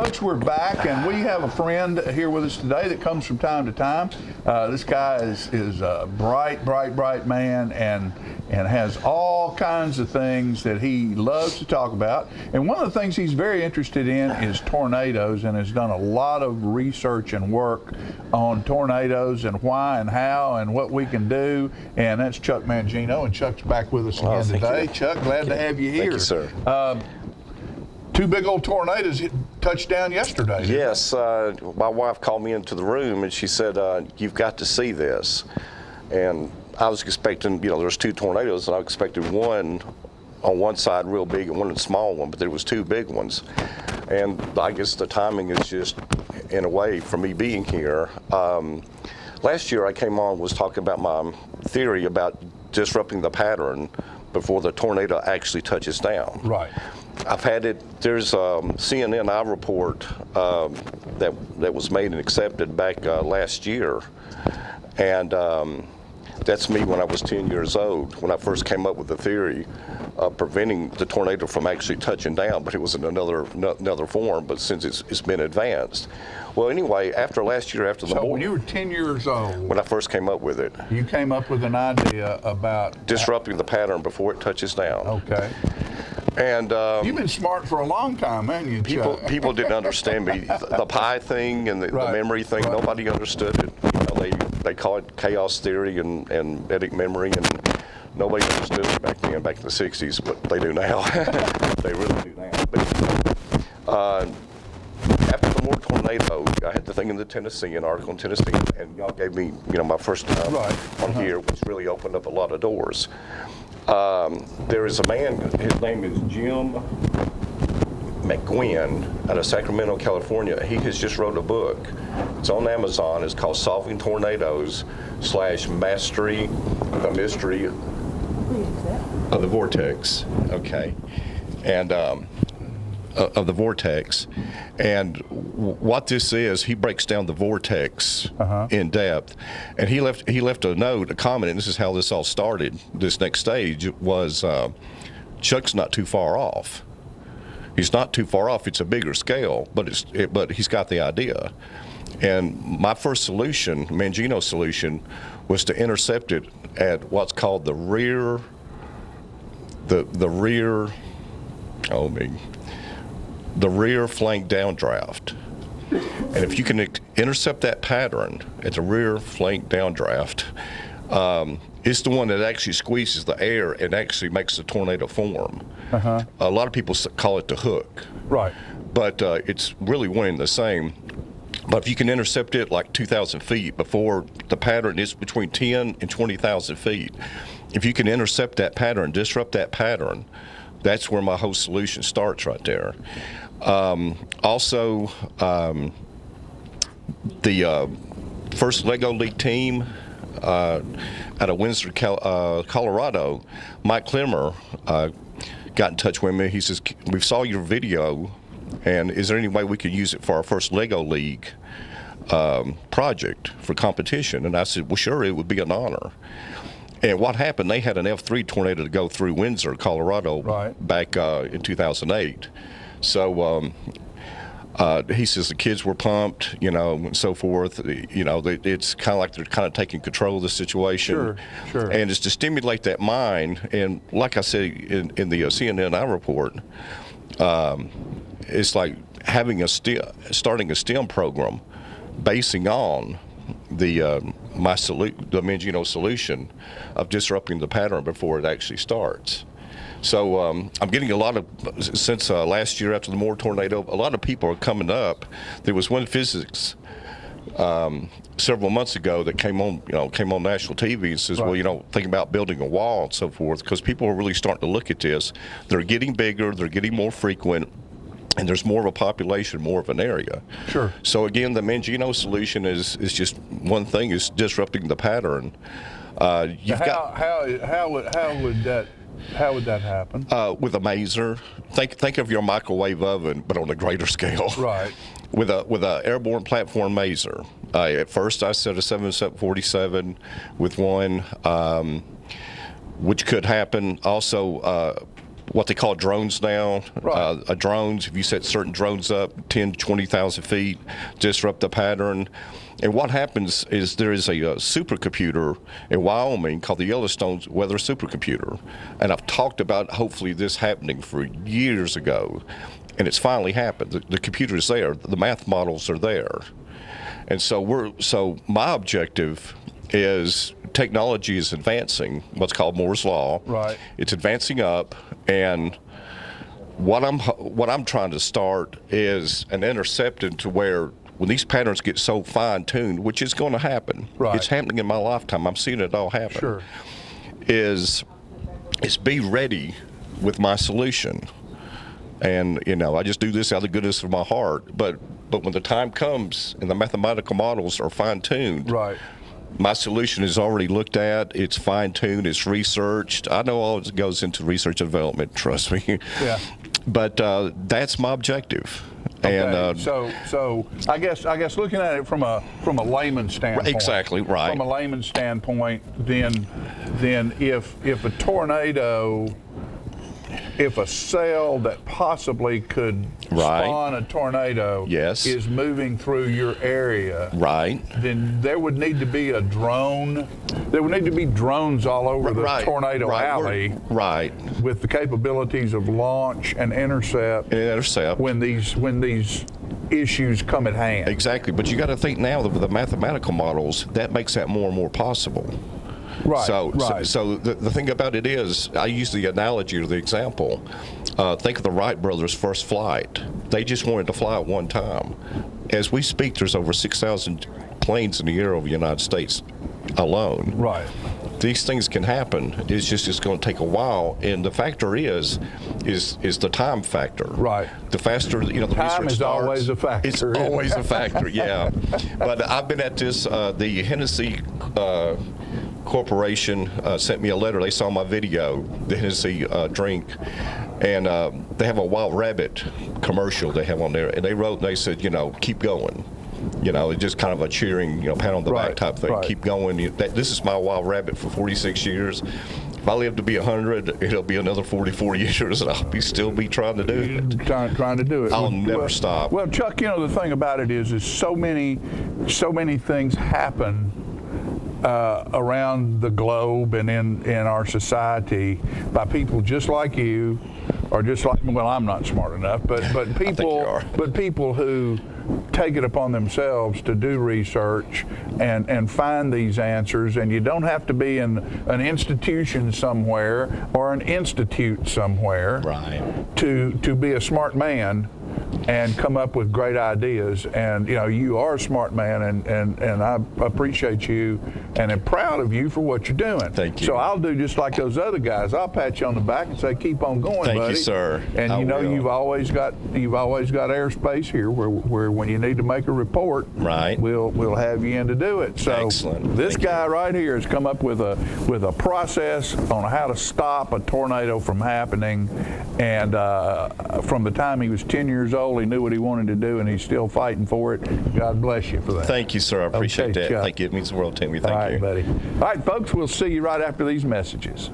folks, we're back, and we have a friend here with us today that comes from time to time. This guy is a bright man, and has all kinds of things that he loves to talk about. And one of the things he's very interested in is tornadoes, and has done a lot of research and work on tornadoes and why and how and what we can do. And that's Chuck Mangino, and Chuck's back with us again today. You. Chuck, glad to have you here. Thank you, sir. Two big old tornadoes touched down yesterday. Yes, my wife called me into the room and she said, "You've got to see this." And I was expecting, there was two tornadoes, and I expected one on one side real big and one small one, but there was two big ones. And I guess the timing is just, in a way, for me being here. Last year I came on, was talking about my theory about disrupting the pattern before the tornado actually touches down. Right. I've had it. There's a CNN report that was made and accepted back last year, and that's me when I was 10 years old, when I first came up with the theory of preventing the tornado from actually touching down, but it was in another form, but since it's been advanced. Well, anyway, after last year, after the So when you were 10 years old, when I first came up with it, you came up with an idea about disrupting the pattern before it touches down. Okay. And you've been smart for a long time, haven't you, Chuck? People didn't understand me. The pi thing and the memory thing, nobody understood it. They call it chaos theory and eidetic memory, and nobody understood it back then, back in the 60s, but they do now. They really do now. But, after the Moore tornado, I had the thing in the Tennessee, an article in Tennessee, and y'all gave me, my first time on here, which really opened up a lot of doors. There is a man, his name is Jim McGuinn out of Sacramento, California. He has just wrote a book. It's on Amazon. It's called Solving Tornadoes / Mastery the Mystery of the Vortex. Okay. And of the vortex. And what this is, he breaks down the vortex in depth. And he left a note, a comment, and this is how this all started. This next stage was Chuck's not too far off. He's not too far off. It's a bigger scale, but he's got the idea. And my first solution, Mangino's solution, was to intercept it at what's called the rear flank downdraft. And if you can intercept that pattern at the rear flank downdraft, it's the one that actually squeezes the air and actually makes the tornado form. A lot of people call it the hook. Right. But it's really one and the same. But if you can intercept it like 2,000 feet before the pattern is between 10 and 20,000 feet, if you can intercept that pattern, disrupt that pattern, that's where my whole solution starts right there. Also, the first Lego League team out of Windsor, Colorado, Mike Klimmer, got in touch with me. He says, "We saw your video, and is there any way we could use it for our first Lego League project for competition?" And I said, "Well, sure, it would be an honor." And what happened, they had an F3 tornado to go through Windsor, Colorado, back in 2008. So he says the kids were pumped, and so forth. It's kind of like they're kind of taking control of the situation. Sure. And it's to stimulate that mind. And like I said in the CNN report, it's like having starting a STEM program, basing on the Mangino solution of disrupting the pattern before it actually starts. So I'm getting a lot of, since last year after the Moore tornado, a lot of people are coming up. There was one physicist several months ago that came on national TV and says, well, think about building a wall and so forth, because people are really starting to look at this. They're getting bigger, they're getting more frequent, and there's more of a population, more of an area. Sure. So again, the Mangino solution is just one thing, is disrupting the pattern. How would that happen? With a maser. Think of your microwave oven, but on a greater scale. Right. With a airborne platform maser. At first, I set a 747 with one, which could happen. Also, what they call drones now. Right. Drones, if you set certain drones up 10, 20,000 feet, disrupt the pattern. And what happens is there is a supercomputer in Wyoming called the Yellowstone Weather Supercomputer. And I've talked about hopefully this happening for years ago. And it's finally happened. The computer is there. The math models are there. And so my objective is technology is advancing, what's called Moore's Law. Right. It's advancing up, and what I'm trying to start is an interception to where when these patterns get so fine-tuned, which is going to happen, right. It's happening in my lifetime. I'm seeing it all happen. Sure. Is be ready with my solution, and I just do this out of the goodness of my heart. But when the time comes and the mathematical models are fine-tuned, right. My solution is already looked at, it's fine-tuned, it's researched. I know all it goes into research and development, trust me. Yeah. But that's my objective. Okay. And so I guess looking at it from a layman's standpoint. Exactly, right. From a layman's standpoint, then if a tornado, if a cell that possibly could spawn a tornado is moving through your area, then there would need to be a drone. There would need to be drones all over the tornado alley, with the capabilities of launch and intercept when these issues come at hand. Exactly, but you got to think now that with the mathematical models, that makes that more and more possible. Right. So the thing about it is, I use the analogy or the example. Think of the Wright brothers' first flight. They just wanted to fly at one time. As we speak, there's over 6,000 planes in the air over the United States alone. Right. These things can happen. It's going to take a while, and the factor is the time factor. Right. The faster the time research is starts, always a factor. It's always a factor. Yeah. But I've been at this. The Hennessy Corporation sent me a letter. They saw my video, the Hennessy drink, and they have a wild rabbit commercial they have on there, and they wrote and they said, keep going. It's just kind of a cheering, pat on the back type thing. Keep going. This is my wild rabbit for 46 years. If I live to be 100, it'll be another 44 years, and I'll still be trying to do it. Trying to do it. I'll never stop. Well, Chuck, the thing about it is so many things happen around the globe and in our society by people just like you, or just like, well, I'm not smart enough, but people who take it upon themselves to do research and find these answers. And you don't have to be in an institution somewhere or an institute somewhere to be a smart man and come up with great ideas. And you are a smart man, and I appreciate you and am proud of you for what you're doing. Thank you. So I'll do just like those other guys. I'll pat you on the back and say, keep on going, buddy. Thank you, sir. And you've always got airspace here where when you need to make a report, we'll have you in to do it. So excellent. This guy right here has come up with a process on how to stop a tornado from happening, and from the time he was 10 years old, he knew what he wanted to do, and he's still fighting for it. God bless you for that. Thank you, sir. I appreciate that. Chuck. Thank you. It means the world to me. Thank you. All right, buddy. All right, folks, we'll see you right after these messages.